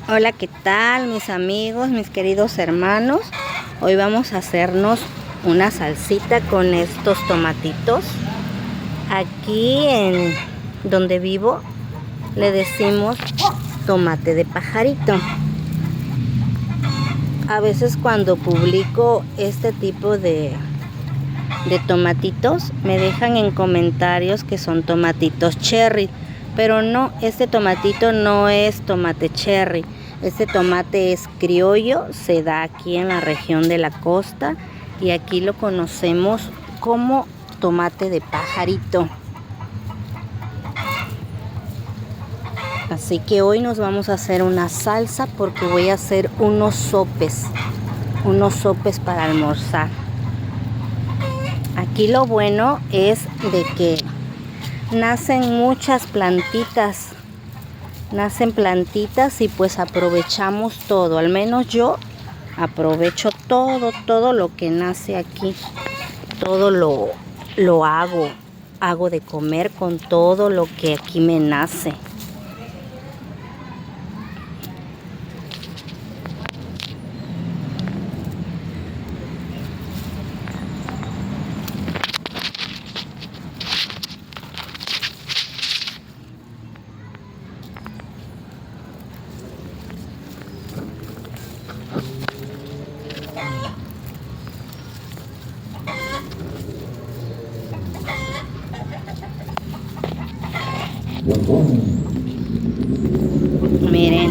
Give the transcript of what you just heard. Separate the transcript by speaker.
Speaker 1: Hola, ¿qué tal mis amigos, mis queridos hermanos? Hoy vamos a hacernos una salsita con estos tomatitos. Aquí en donde vivo le decimos tomate de pajarito. A veces cuando publico este tipo de tomatitos me dejan en comentarios que son tomatitos cherry, pero no, este tomatito no es tomate cherry. Este tomate es criollo, se da aquí en la región de la costa y aquí lo conocemos como tomate de pajarito. Así que hoy nos vamos a hacer una salsa porque voy a hacer unos sopes para almorzar. Aquí lo bueno es de que nacen muchas plantitas. Nacen plantitas y pues aprovechamos todo. Al menos yo aprovecho todo lo que nace aquí. Todo lo hago de comer con todo lo que aquí me nace. Miren,